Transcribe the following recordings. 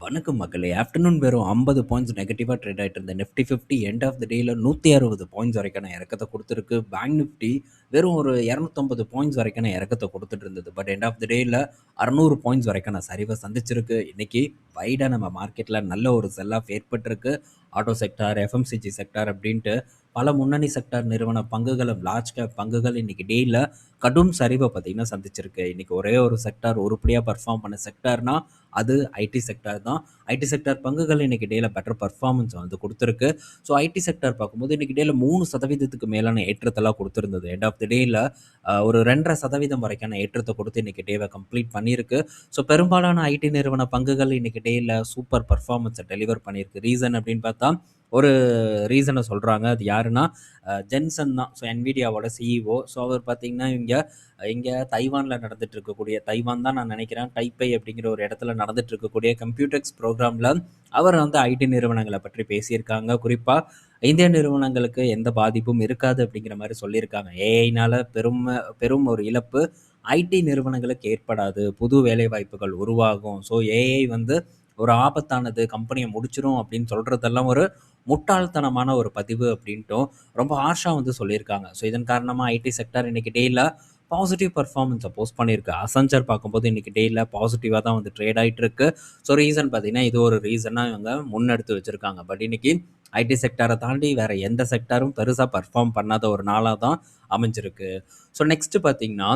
வணக்கம் மக்களே. ஆஃப்டர்நூன் வெறும் 50 பாயிண்ட்ஸ் நெகட்டிவா ட்ரேட் ஆயிட்டு இருந்த நிஃப்டி 50 எண்ட் ஆஃப் த டேல 160 பாயிண்ட்ஸ் வரைக்கான இறக்கத்த குடுத்திருக்கு. பேங்க் நிஃப்டி வெறும் ஒரு 250 பாயிண்ட்ஸ் வரைக்கான இறக்கத்த குடுத்துட்டு இருந்தது. பட் எண்ட் ஆஃப் த டேல 600 பாயிண்ட்ஸ் வரைக்கான சரிவ சந்திச்சிருக்கு. இன்னைக்கு வைடா நம்ம மார்க்கெட்ல நல்ல ஒரு செல் ஆஃப் ஏற்பட்டிருக்கு. ஆட்டோ செக்டார், எஃப்எம்சிஜி செக்டார் அப்படின்ட்டு பல முன்னணி செக்டார் நிறுவன பங்குகளும், லார்ஜ் கேப் பங்குகள் இன்னைக்கு டேல கடும் சரிவை பார்த்தீங்கன்னா சந்திச்சிருக்கு. இன்னைக்கு ஒரே ஒரு செக்டார் உருப்படியா பெர்ஃபார்ம் பண்ண செக்டார்னா அது ஐடி செக்டார் தான். ஐடி செக்டார் பங்குகள் இன்னைக்கு டேல பெட்டர் பர்ஃபார்மன்ஸ் வந்து கொடுத்துருக்கு. ஸோ ஐடி செக்டார் பார்க்கும்போது இன்னைக்கு டேல 3% மேலான ஏற்றத்தெல்லாம் கொடுத்துருந்தது. எண்ட் ஆஃப் த டேல ஒரு 2.5% வரைக்கான ஏற்றத்தை கொடுத்து இன்னைக்கு டேவை கம்ப்ளீட் பண்ணியிருக்கு. ஸோ பெரும்பாலான ஐடி நிறுவன பங்குகள் இன்னைக்கு டேல சூப்பர் பர்ஃபார்மன்ஸை டெலிவர் பண்ணியிருக்கு. ரீசன் அப்படின்னு பார்த்தா ஒரு ரீசனை சொல்கிறாங்க. அது யாருன்னா ஜென்சன் தான். ஸோ என்விடியாவோட சிஇஓ. ஸோ அவர் பார்த்தீங்கன்னா இங்கே தைவானில் நடந்துட்டு இருக்கக்கூடிய, தைவான் தான் நான் நினைக்கிறேன், டைப்பை அப்படிங்கிற ஒரு இடத்துல நடந்துட்டு இருக்கக்கூடிய கம்ப்யூட்டெக்ஸ் ப்ரோக்ராமில் அவர் வந்து ஐடி நிறுவனங்களை பற்றி பேசியிருக்காங்க. குறிப்பாக இந்திய நிறுவனங்களுக்கு எந்த பாதிப்பும் இருக்காது அப்படிங்கிற மாதிரி சொல்லியிருக்காங்க. ஏஐனால பெரும் ஒரு இழப்பு ஐடி நிறுவனங்களுக்கு ஏற்படாது, புது வேலை வாய்ப்புகள் உருவாகும். ஸோ ஏஐ வந்து ஒரு ஆபத்தானது, கம்பெனியை முடிச்சிரும் அப்படின்னு சொல்கிறதெல்லாம் ஒரு முட்டாள்தனமான ஒரு பதிவு அப்படின்ட்டும் ரொம்ப ஹார்ஷாக வந்து சொல்லியிருக்காங்க. ஸோ இதன் காரணமாக ஐடி செக்டார் இன்னைக்கு டேயில் பாசிட்டிவ் பர்ஃபார்மன்ஸை போஸ்ட் பண்ணியிருக்கு. அசஞ்சர் பார்க்கும்போது இன்னைக்கு டேயில் பாசிட்டிவாக தான் வந்து ட்ரேட் ஆகிட்டு இருக்கு. ஸோ ரீசன் பார்த்தீங்கன்னா இது ஒரு ரீசனாக இவங்க முன்னெடுத்து வச்சுருக்காங்க. பட் இன்னைக்கு ஐடி செக்டாரை தாண்டி வேறு எந்த செக்டாரும் பெருசாக பர்ஃபார்ம் பண்ணாத ஒரு நாளாக தான் அமைஞ்சிருக்கு. ஸோ நெக்ஸ்ட்டு பார்த்தீங்கன்னா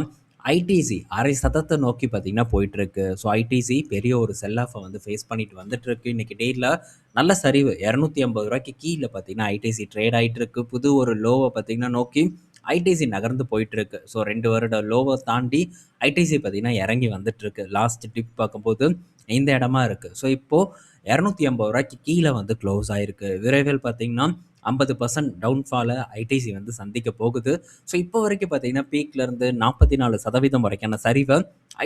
ஐடிசி அரை சதத்தை நோக்கி பார்த்தீங்கன்னா போயிட்டுருக்கு. ஸோ ஐடிசி பெரிய ஒரு செல் ஆஃபை வந்து ஃபேஸ் பண்ணிட்டு வந்துட்டுருக்கு. இன்றைக்கி டேயில் நல்ல சரிவு 250 ரூபாய்க்கு கீழே பார்த்தீங்கன்னா ஐடிசி ட்ரேட் ஆகிட்டு இருக்கு. புது ஒரு லோவை பார்த்தீங்கன்னா நோக்கி ஐடிசி நகர்ந்து போயிட்டுருக்கு. ஸோ 2 வருட லோவை தாண்டி ஐடிசி பார்த்தீங்கன்னா இறங்கி வந்துட்டுருக்கு. லாஸ்ட் டிப் பார்க்கும்போது இந்த இடமா இருக்குது. ஸோ இப்போது 250 ரூபாய்க்கு கீழே வந்து க்ளோஸ் ஆகிருக்கு. விரைவில் பார்த்தீங்கன்னா 50% டவுன்ஃபாலை ஐடிசி வந்து சந்திக்க போகுது. ஸோ இப்போ வரைக்கும் பார்த்தீங்கன்னா பீக்லேருந்து 44% வரைக்கான சரிவை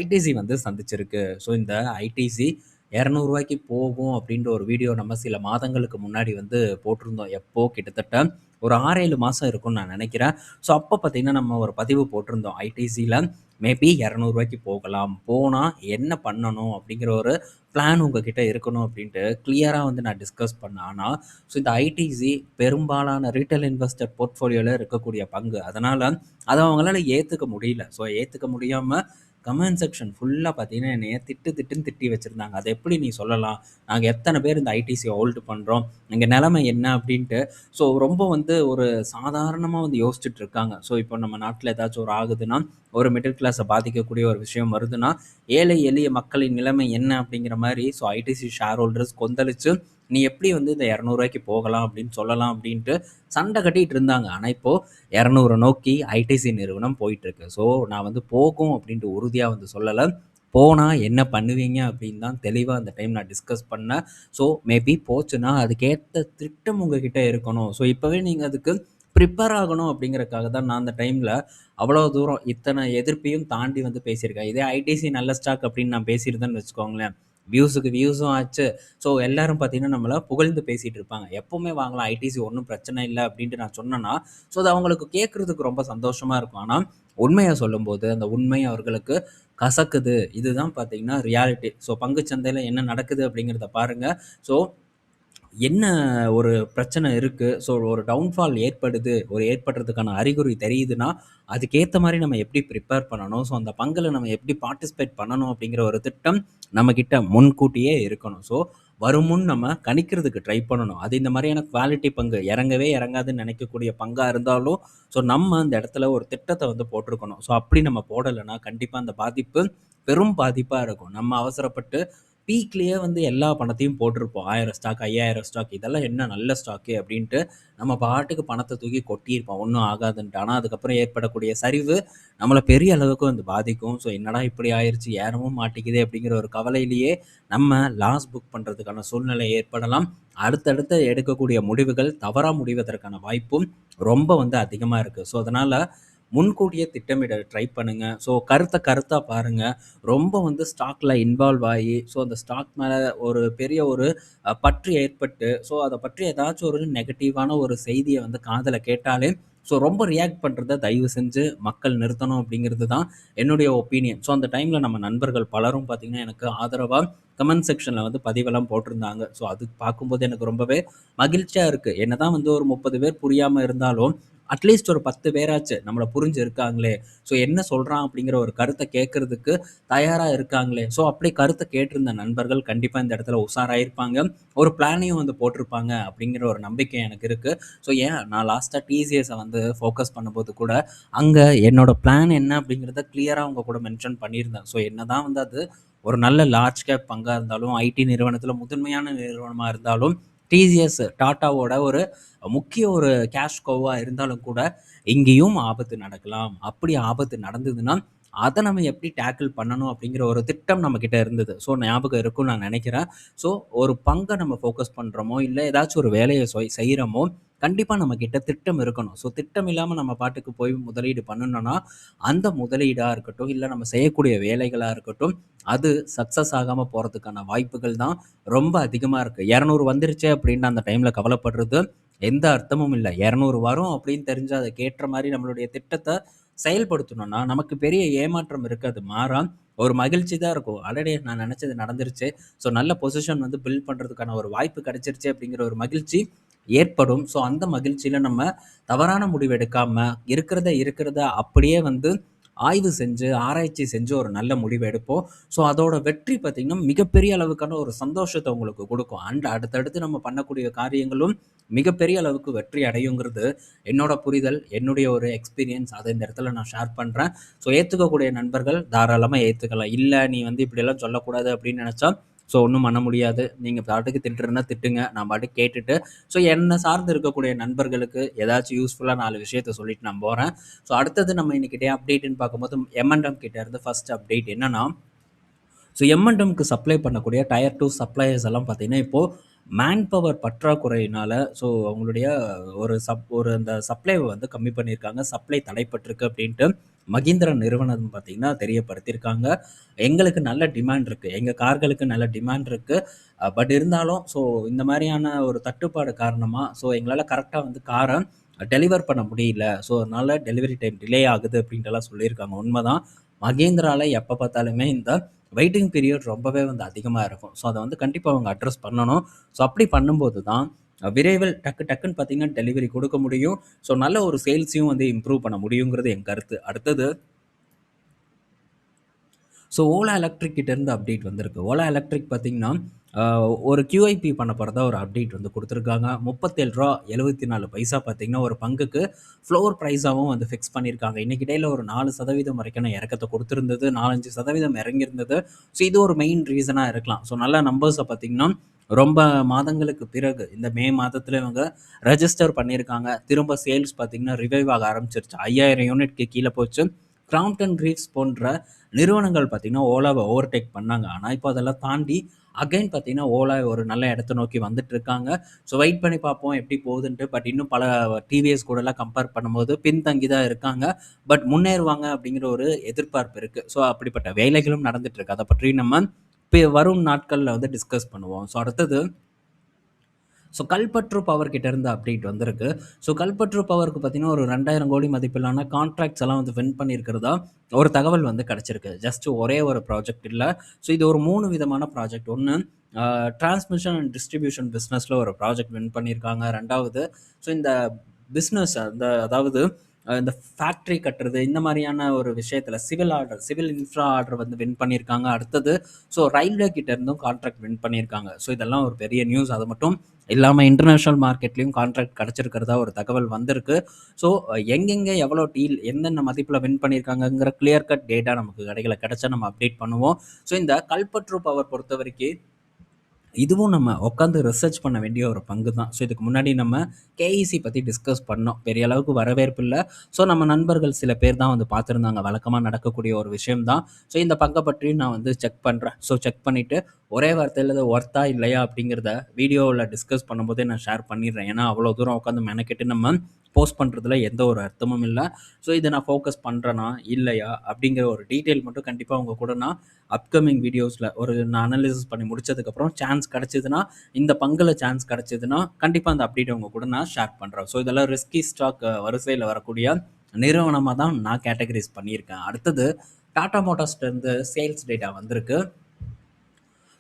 ஐடிசி வந்து சந்திச்சிருக்கு. ஸோ இந்த ஐடிசி 200 ரூபாய்க்கு போகும் அப்படின்ற ஒரு வீடியோ நம்ம சில மாதங்களுக்கு முன்னாடி வந்து போட்டிருந்தோம். எப்போ கிட்டத்தட்ட ஒரு 6-7 மாதம் இருக்கும்னு நான் நினைக்கிறேன். ஸோ அப்போ பார்த்தீங்கன்னா நம்ம ஒரு பதிவு போட்டிருந்தோம். ஐடிசியில் மேபி 200 ரூபாய்க்கு போகலாம், போனால் என்ன பண்ணணும் அப்படிங்கிற ஒரு பிளான் உங்ககிட்ட இருக்கணும் அப்படின்ட்டு கிளியராக வந்து நான் டிஸ்கஸ் பண்ணேன். ஆனால் ஸோ இந்த ஐடிசி பெரும்பாலான ரீட்டைல் இன்வெஸ்டர் போர்ட்ஃபோலியோவில் இருக்கக்கூடிய பங்கு. அதனால் அதை அவங்களால ஏற்றுக்க முடியல. ஸோ ஏற்றுக்க முடியாமல் கமெண்ட் செக்ஷன் ஃபுல்லாக பார்த்தீங்கன்னா என்னைய திட்டுன்னு திட்டி வச்சுருந்தாங்க. அதை எப்படி நீ சொல்லலாம், நாங்கள் எத்தனை பேர் இந்த ஐடிசியை ஹோல்டு பண்ணுறோம், எங்கள் நிலைமை என்ன அப்படின்ட்டு. ஸோ ரொம்ப வந்து ஒரு சாதாரணமாக வந்து யோசிச்சுட்டு இருக்காங்க. ஸோ இப்போ நம்ம நாட்டில் ஏதாச்சும் ஒரு ஆகுதுன்னா, ஒரு மிடில் கிளாஸை பாதிக்கக்கூடிய ஒரு விஷயம் வருதுன்னா, ஏழை எளிய மக்களின் நிலைமை என்ன அப்படிங்கிற மாதிரி ஸோ ஐடிசி ஷேர் ஹோல்டர்ஸ் கொந்தளிச்சு நீ எப்படி வந்து இந்த 200 ரூபாய்க்கு போகலாம் அப்படின்னு சொல்லலாம் அப்படின்ட்டு சண்டை கட்டிகிட்டு இருந்தாங்க. ஆனால் இப்போது 200 நோக்கி ஐடிசி நிறுவனம் போயிட்டுருக்கு. ஸோ நான் வந்து போகும் அப்படின்ட்டு உறுதியாக வந்து சொல்லலை. போனால் என்ன பண்ணுவீங்க அப்படின்னு தான் தெளிவாக அந்த டைம் நான் டிஸ்கஸ் பண்ணேன். ஸோ மேபி போச்சுன்னா அதுக்கேற்ற திட்டம் உங்ககிட்ட இருக்கணும். ஸோ இப்போவே நீங்கள் அதுக்கு ப்ரிப்பேர் ஆகணும் அப்படிங்கிறக்காக தான் நான் அந்த டைமில் அவ்வளோ தூரம் இத்தனை எதிர்ப்பையும் தாண்டி வந்து பேசியிருக்கேன். இதே ஐடிசி நல்ல ஸ்டாக் அப்படின்னு நான் பேசியிருந்தேன்னு வச்சுக்கோங்களேன், வியூஸுக்கு வியூஸும் ஆச்சு. ஸோ எல்லாரும் பார்த்தீங்கன்னா நம்மளை புகழ்ந்து பேசிகிட்டு இருப்பாங்க. எப்போவுமே வாங்கலாம், ஐடிசி ஒன்றும் பிரச்சனை இல்லை அப்படின்ட்டு நான் சொன்னேன்னா ஸோ அது அவங்களுக்கு கேட்குறதுக்கு ரொம்ப சந்தோஷமாக இருக்கும். ஆனால் உண்மையை சொல்லும்போது அந்த உண்மை அவர்களுக்கு கசக்குது. இதுதான் பார்த்தீங்கன்னா ரியாலிட்டி. ஸோ பங்குச்சந்தையில் என்ன நடக்குது அப்படிங்கிறத பாருங்கள். ஸோ என்ன ஒரு பிரச்சனை இருக்குது, ஸோ ஒரு டவுன்ஃபால் ஏற்படுறதுக்கான அறிகுறி தெரியுதுன்னா அதுக்கேற்ற மாதிரி நம்ம எப்படி ப்ரிப்பேர் பண்ணணும், ஸோ அந்த பங்கில் நம்ம எப்படி பார்ட்டிசிபேட் பண்ணணும் அப்படிங்கிற ஒரு திட்டம் நம்மக்கிட்ட முன்கூட்டியே இருக்கணும். ஸோ வருமுன் நம்ம கணிக்கிறதுக்கு ட்ரை பண்ணணும். அது இந்த மாதிரியான குவாலிட்டி பங்கு இறங்கவே இறங்காதுன்னு நினைக்கக்கூடிய பங்காக இருந்தாலும் ஸோ நம்ம அந்த இடத்துல ஒரு திட்டத்தை வந்து போட்டிருக்கணும். ஸோ அப்படி நம்ம போடலைன்னா கண்டிப்பாக அந்த பாதிப்பு பெரும் பாதிப்பாக இருக்கும். நம்ம அவசரப்பட்டு பீக்லேயே வந்து எல்லா பணத்தையும் போட்டிருப்போம். 1000 ஸ்டாக், 5000 ஸ்டாக், இதெல்லாம் என்ன நல்ல ஸ்டாக்கு அப்படின்ட்டு நம்ம பாட்டுக்கு பணத்தை தூக்கி கொட்டியிருப்போம், ஒன்றும் ஆகாதுன்ட்டு. ஆனால் அதுக்கப்புறம் ஏற்படக்கூடிய சரிவு நம்மளை பெரிய அளவுக்கு வந்து பாதிக்கும். ஸோ என்னடா இப்படி ஆயிடுச்சு, ஏறவும் மாட்டேங்குது அப்படிங்கிற ஒரு கவலையிலேயே நம்ம லாஸ் புக் பண்ணுறதுக்கான சூழ்நிலை ஏற்படலாம். அடுத்தடுத்து எடுக்கக்கூடிய முடிவுகள் தவறாக முடிவதற்கான வாய்ப்பும் ரொம்ப வந்து அதிகமாக இருக்குது. ஸோ அதனால் முன்கூட்டியே திட்டமிட ட்ரை பண்ணுங்கள். ஸோ கருத்தாக பாருங்கள். ரொம்ப வந்து ஸ்டாக்கில் இன்வால்வ் ஆகி ஸோ அந்த ஸ்டாக் மேலே ஒரு பெரிய ஒரு பற்று ஏற்பட்டு ஸோ அதை பற்றி ஏதாச்சும் ஒரு நெகட்டிவான ஒரு செய்தியை வந்து காதில் கேட்டாலே ஸோ ரொம்ப ரியாக்ட் பண்ணுறத தயவு செஞ்சு மக்கள் நிறுத்தணும் அப்படிங்கிறது தான் என்னுடைய ஒப்பீனியன். ஸோ அந்த டைமில் நம்ம நண்பர்கள் பலரும் பார்த்திங்கன்னா எனக்கு ஆதரவாக கமெண்ட் செக்ஷனில் வந்து பதிவெல்லாம் போட்டிருந்தாங்க. ஸோ அது பார்க்கும்போது எனக்கு ரொம்பவே மகிழ்ச்சியாக இருக்குது. என்னதான் வந்து ஒரு 30 பேர் புரியாமல் இருந்தாலும் அட்லீஸ்ட் ஒரு 10 பேராச்சு நம்மளை புரிஞ்சு இருக்காங்களே, ஸோ என்ன சொல்கிறான் அப்படிங்கிற ஒரு கருத்தை கேட்கறதுக்கு தயாராக இருக்காங்களே, ஸோ அப்படி கருத்தை கேட்டிருந்த நண்பர்கள் கண்டிப்பாக இந்த இடத்துல உஷாராயிருப்பாங்க, ஒரு பிளானையும் வந்து போட்டிருப்பாங்க அப்படிங்கிற ஒரு நம்பிக்கை எனக்கு இருக்குது. ஸோ ஏன் நான் லாஸ்ட்டாக டிசிஎஸை வந்து ஃபோக்கஸ் பண்ணும்போது கூட அங்கே என்னோட பிளான் என்ன அப்படிங்கிறத கிளியராக அவங்க கூட மென்ஷன் பண்ணியிருந்தேன். ஸோ என்னதான் வந்து அது ஒரு நல்ல லார்ஜ் கேப் பங்காக இருந்தாலும், ஐடி நிறுவனத்தில் முதன்மையான நிறுவனமாக இருந்தாலும், டிசிஎஸ் டாட்டாவோட ஒரு முக்கிய ஒரு கேஷ் கோவாக இருந்தாலும் கூட இங்கேயும் ஆபத்து நடக்கலாம். அப்படி ஆபத்து நடந்ததுன்னா அதை நம்ம எப்படி டேக்கிள் பண்ணணும் அப்படிங்கிற ஒரு திட்டம் நம்மக்கிட்ட இருந்தது. ஸோ ஞாபகம் இருக்கும்னு நான் நினைக்கிறேன். ஸோ ஒரு பங்கை நம்ம ஃபோக்கஸ் பண்ணுறோமோ, இல்லை ஏதாச்சும் ஒரு வேலையை செய்கிறோமோ, கண்டிப்பாக நம்மக்கிட்ட திட்டம் இருக்கணும். ஸோ திட்டம் இல்லாமல் நம்ம பாட்டுக்கு போய் முதலீடு பண்ணணும்னா, அந்த முதலீடாக இருக்கட்டும், இல்லை நம்ம செய்யக்கூடிய வேலைகளாக இருக்கட்டும், அது சக்ஸஸ் ஆகாமல் போகிறதுக்கான வாய்ப்புகள் தான் ரொம்ப அதிகமாக இருக்குது. 200 வந்துருச்சு அப்படின்னு அந்த டைமில் கவலைப்படுறது எந்த அர்த்தமும் இல்லை. 200 வரும் அப்படின்னு தெரிஞ்சு அதுக்கேற்ற மாதிரி நம்மளுடைய திட்டத்தை செயல்படுத்தணும்னா நமக்கு பெரிய ஏமாற்றம் இருக்காது. மாறா ஒரு மகிழ்ச்சி தான் இருக்கும். அடடே! நான் நினச்சது நடந்துருச்சு. ஸோ நல்ல பொசிஷன் வந்து பில்ட் பண்ணுறதுக்கான ஒரு வாய்ப்பு கிடைச்சிருச்சு அப்படிங்கிற ஒரு மகிழ்ச்சி ஏற்படும். ஸோ அந்த மகிழ்ச்சியில் நம்ம தவறான முடிவு எடுக்காம இருக்கிறத அப்படியே வந்து ஆய்வு செஞ்சு, ஆராய்ச்சி செஞ்சு ஒரு நல்ல முடிவு எடுப்போம். ஸோ அதோட வெற்றி பார்த்தீங்கன்னா, மிகப்பெரிய அளவுக்கான ஒரு சந்தோஷத்த உங்களுக்கு குடுக்கும். அண்ட் அடுத்தடுத்து நம்ம பண்ணக்கூடிய காரியங்களும் மிகப்பெரிய அளவுக்கு வெற்றி அடையுங்கிறது என்னோட புரிதல், என்னுடைய ஒரு எக்ஸ்பீரியன்ஸ். அத இந்த இடத்துல நான் ஷேர் பண்றேன். ஸோ ஏத்துக்கக்கூடிய நண்பர்கள் தாராளமா ஏத்துக்கலாம். இல்ல நீ வந்து இப்படியெல்லாம் சொல்லக்கூடாது அப்படின்னு நெனச்சா, ஸோ ஒண்ணும் பண்ண முடியாது. நீங்க பாட்டுக்கு திட்டுறதுன்னா திட்டுங்க. நான் பாட்டுக்கு கேட்டுட்டு, ஸோ என்ன சார்ந்து இருக்கக்கூடிய நண்பர்களுக்கு ஏதாச்சும் யூஸ்ஃபுல்லா 4 விஷயத்த சொல்லிட்டு நான் போறேன். ஸோ அடுத்தது நம்ம இன்னைக்கு டே அப்டேட்ன்னு பார்க்கும்போது, எம்&எம் கிட்ட இருந்து ஃபர்ஸ்ட் அப்டேட் என்னன்னா, ஸோ எம்&எம்க்கு சப்ளை பண்ணக்கூடிய டயர் 2 சப்ளையர்ஸ் எல்லாம் பார்த்தீங்கன்னா, இப்போ மேன் பவர் பற்றாக்குறையினால ஸோ அவங்களுடைய ஒரு அந்த சப்ளைவை வந்து கம்மி பண்ணியிருக்காங்க. சப்ளை தடைப்பட்டிருக்கு அப்படின்ட்டு மகீந்திரா நிறுவனம் பார்த்தீங்கன்னா தெரியப்படுத்தியிருக்காங்க. எங்களுக்கு நல்ல டிமாண்ட் இருக்குது, எங்கள் கார்களுக்கு நல்ல டிமாண்ட் இருக்குது. பட் இருந்தாலும் ஸோ இந்த மாதிரியான ஒரு தட்டுப்பாடு காரணமாக ஸோ எங்களால் கரெக்டாக வந்து காரை டெலிவர் பண்ண முடியல. ஸோ அதனால டெலிவரி டைம் டிலே ஆகுது அப்படின்ட்டுலாம் சொல்லியிருக்காங்க. உண்மைதான். மகேந்திரால எப்போ பார்த்தாலுமே இந்த வெயிட்டிங் பீரியட் ரொம்பவே வந்து அதிகமாக இருக்கும். ஸோ அதை வந்து கண்டிப்பாக அவங்க அட்ரஸ் பண்ணணும். ஸோ அப்படி பண்ணும்போது தான் விரைவில் டக்குன்னு பார்த்தீங்கன்னா டெலிவரி கொடுக்க முடியும். ஸோ நல்ல ஒரு சேல்ஸையும் வந்து இம்ப்ரூவ் பண்ண முடியுங்கிறது என் கருத்து. அடுத்தது ஸோ ஓலா எலக்ட்ரிக் கிட்டேருந்து அப்டேட் வந்திருக்கு. ஓலா எலக்ட்ரிக் பார்த்தீங்கன்னா ஒரு QIP பண்ண போகிறதா ஒரு அப்டேட் வந்து கொடுத்துருக்காங்க. ₹37.74 பார்த்தீங்கன்னா ஒரு பங்குக்கு ஃப்ளோர் ப்ரைஸாகவும் வந்து ஃபிக்ஸ் பண்ணியிருக்காங்க. இன்றைக்கி இடையில் ஒரு 4% வரைக்கான இறக்கத்தை கொடுத்துருந்தது, 4-5% இறங்கியிருந்தது. ஸோ இது ஒரு மெயின் ரீசனாக இருக்கலாம். ஸோ நல்ல நம்பர்ஸை பார்த்தீங்கன்னா ரொம்ப மாதங்களுக்கு பிறகு இந்த மே மாதத்தில் இவங்க ரெஜிஸ்டர் பண்ணியிருக்காங்க. திரும்ப சேல்ஸ் பார்த்தீங்கன்னா ரிவைவ் ஆக ஆரம்பிச்சிருச்சு. 5000 யூனிட்க்கு கீழே போச்சு. கிராம்ப்டன் கிரீவ்ஸ் போன்ற நிறுவனங்கள் பார்த்தீங்கன்னா ஓலாவை ஓவர்டேக் பண்ணாங்க. ஆனால் இப்போ அதெல்லாம் தாண்டி அகைன் பார்த்தீங்கன்னா ஓலா ஒரு நல்ல இடத்த நோக்கி வந்துட்டு இருக்காங்க. ஸோ வெயிட் பண்ணி பார்ப்போம் எப்படி போகுதுன்ட்டு. பட் இன்னும் பல டிவிஎஸ் கூடலாம் கம்பேர் பண்ணும்போது பின்தங்கி தான் இருக்காங்க. பட் முன்னேறுவாங்க அப்படிங்கிற ஒரு எதிர்பார்ப்பு இருக்குது. ஸோ அப்படிப்பட்ட வேலைகளும் நடந்துட்டு இருக்கு. அதை பற்றி நம்ம இப்போ வரும் நாட்களில் வந்து டிஸ்கஸ் பண்ணுவோம். ஸோ அடுத்தது ஸோ கல்பற்று பவர் கிட்ட இருந்து அப்டேட் வந்திருக்கு. ஸோ கல்பற்று பவருக்கு பார்த்தீங்கன்னா ஒரு 2000 கோடி மதிப்பிலான கான்ட்ராக்ட்ஸ் எல்லாம் வந்து வின் பண்ணியிருக்கிறதா ஒரு தகவல் வந்து கிடச்சிருக்கு. ஜஸ்ட் ஒரே ஒரு ப்ராஜெக்ட் இல்லை. ஸோ இது ஒரு 3 விதமான ப்ராஜெக்ட். ஒன்று டிரான்ஸ்மிஷன் அண்ட் டிஸ்ட்ரிபியூஷன் பிஸ்னஸில் ஒரு ப்ராஜெக்ட் வின் பண்ணியிருக்காங்க. ரெண்டாவது ஸோ இந்த பிஸ்னஸ் அதாவது இந்த ஃபேக்ட்ரி கட்டுறது இந்த மாதிரியான ஒரு விஷயத்தில் சிவில் இன்ஃப்ரா ஆர்டர் வந்து வின் பண்ணியிருக்காங்க. அடுத்தது ஸோ ரயில்வே கிட்ட இருந்தும் கான்ட்ராக்ட் வின் பண்ணியிருக்காங்க. ஸோ இதெல்லாம் ஒரு பெரிய நியூஸ். அது மட்டும் இல்லாமல் இன்டர்நேஷ்னல் மார்க்கெட்லேயும் கான்ட்ராக்ட் கிடச்சிருக்கிறதா ஒரு தகவல் வந்திருக்கு. ஸோ எங்கெங்கே எவ்வளோ டீல் எந்தெந்த மதிப்பில் வின் பண்ணியிருக்காங்கங்கிற கிளியர் கட் டேட்டா நமக்கு கிடைச்சா நம்ம அப்டேட் பண்ணுவோம். ஸோ இந்த கல்பற்று பவர் பொறுத்த வரைக்கும் இதுவும் நம்ம உட்காந்து ரிசர்ச் பண்ண வேண்டிய ஒரு பங்கு தான். ஸோ இதுக்கு முன்னாடி நம்ம கேஇசி பற்றி டிஸ்கஸ் பண்ணோம். பெரிய அளவுக்கு வரவேற்பு இல்லை. ஸோ நம்ம நண்பர்கள் சில பேர் தான் வந்து பார்த்துருந்தாங்க. வழக்கமாக நடக்கக்கூடிய ஒரு விஷயம் தான். ஸோ இந்த பங்கை பற்றியும் நான் வந்து செக் பண்ணுறேன். ஸோ செக் பண்ணிவிட்டு ஒரே வார்த்தையில் இது ஒர்த்தா இல்லையா அப்படிங்கிறத வீடியோவில் டிஸ்கஸ் பண்ணும்போதே நான் ஷேர் பண்ணிடுறேன். ஏன்னா அவ்வளோ தூரம் உட்காந்து மெனக்கெட்டு நம்ம போஸ்ட் பண்ணுறதுல எந்த ஒரு அர்த்தமும் இல்லை. ஸோ இதை நான் ஃபோக்கஸ் பண்ணுறேனா இல்லையா அப்படிங்கிற ஒரு டீட்டெயில் மட்டும் கண்டிப்பாக உங்கள் கூட நான் அப்கமிங் வீடியோஸில் நான் அனலிசிஸ் பண்ணி முடிச்சதுக்கப்புறம் சான்ஸ் கிடச்சிதுன்னா இந்த பங்கில் சான்ஸ் கிடச்சிதுன்னா கண்டிப்பாக அந்த அப்டேட் உங்கள் கூட நான் ஷேர் பண்ணுறேன். ஸோ இதெல்லாம் ரிஸ்கி ஸ்டாக் வரிசையில் வரக்கூடிய நிறுவனமாக தான் நான் கேட்டகரைஸ் பண்ணியிருக்கேன். அடுத்தது டாடா மோட்டார்ஸ்லேருந்து சேல்ஸ் டேட்டா வந்திருக்கு.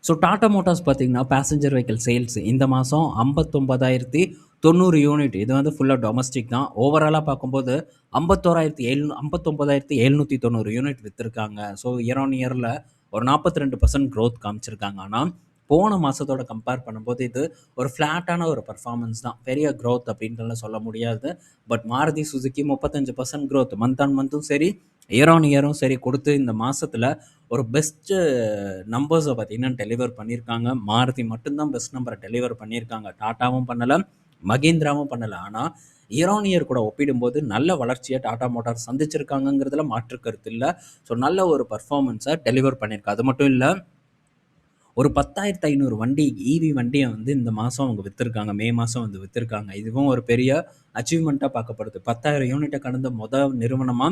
ஸோ டாடா மோட்டார்ஸ் பார்த்தீங்கன்னா, பேசஞ்சர் வெஹிக்கிள் சேல்ஸ் இந்த மாசம் 59,090 யூனிட். இது வந்து ஃபுல்லா டொமஸ்டிக் தான். ஓவராலா பார்க்கும்போது 59,790 யூனிட் வித்திருக்காங்க. ஸோ இயர் ஆன் இயர்ல ஒரு 42% குரோத் காமிச்சிருக்காங்க. ஆனா, போன மாசத்தோட கம்பேர் பண்ணும்போது இது ஒரு ஃப்ளாட்டான ஒரு பெர்ஃபார்மன்ஸ் தான். பெரிய குரோத் அப்படின்ட்டுலாம் சொல்ல முடியாது. But Maruti Suzuki 35% growth month on மந்த்தும் சரி, இயர் ஆன் இயரும் சரி குடுத்து இந்த மாசத்துல ஒரு பெஸ்ட் நம்பர்ஸ பார்த்தீங்கன்னா டெலிவர் பண்ணியிருக்காங்க. மாருதி மட்டும் தான் பெஸ்ட் நம்பர டெலிவர் பண்ணியிருக்காங்க. டாட்டாவும் பண்ணல, மகேந்திராவும் பண்ணல. ஆனா, இயர் ஆன் இயர் கூட ஒப்பிடும்போது நல்ல வளர்ச்சிய டாடா மோட்டார்ஸ் சந்திச்சிருக்காங்கங்கிறதுல மாற்று கருத்து இல்ல. ஸோ நல்ல ஒரு பெர்ஃபார்மன்ஸ டெலிவர் பண்ணியிருக்கு. அது மட்டும் இல்ல, ஒரு 10,500 வண்டி ஈவி வண்டிய வந்து இந்த மாசம் அவங்க வித்திருக்காங்க. மே மாசம் வந்து வித்திருக்காங்க. இதுவும் ஒரு பெரிய அச்சீவ்மென்ட்டா பார்க்கப்படுது. 10,000 யூனிட்ட கடந்த நிறுவனமா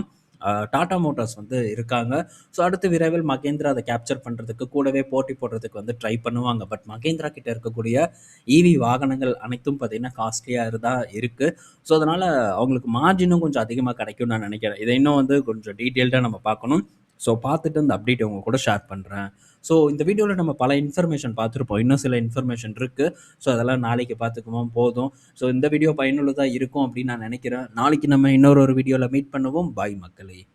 டாடா மோட்டார்ஸ் வந்து இருக்காங்க. ஸோ அடுத்து விரைவில் மகேந்திரா அத கேப்சர் பண்றதுக்கு, கூடவே போட்டி போடுறதுக்கு வந்து ட்ரை பண்ணுவாங்க. பட் மகேந்திரா கிட்ட இருக்கக்கூடிய ஈவி வாகனங்கள் அனைத்தும் பார்த்தீங்கன்னா, காஸ்ட்லியா தான் இருக்கு. ஸோ அதனால அவங்களுக்கு மார்ஜினும் கொஞ்சம் அதிகமா கிடைக்கும்னு நான் நினைக்கிறேன். இத இன்னும் வந்து கொஞ்சம் டீட்டெயில்டா நம்ம பார்க்கணும். ஸோ பார்த்துட்டு இந்த அப்டேட் உங்க கூட ஷேர் பண்றேன். ஸோ இந்த வீடியோல நம்ம பல இன்ஃபர்மேஷன் பார்த்துருப்போம். இன்னும் சில இன்ஃபர்மேஷன் இருக்கு. ஸோ அதெல்லாம் நாளைக்கு பார்த்துக்குவோம் போதும். ஸோ இந்த வீடியோ பயனுள்ளதா இருக்கும் அப்படின்னு நான் நினைக்கிறேன். நாளைக்கு நம்ம இன்னொரு வீடியோல மீட் பண்ணுவோம். பாய் மக்களே!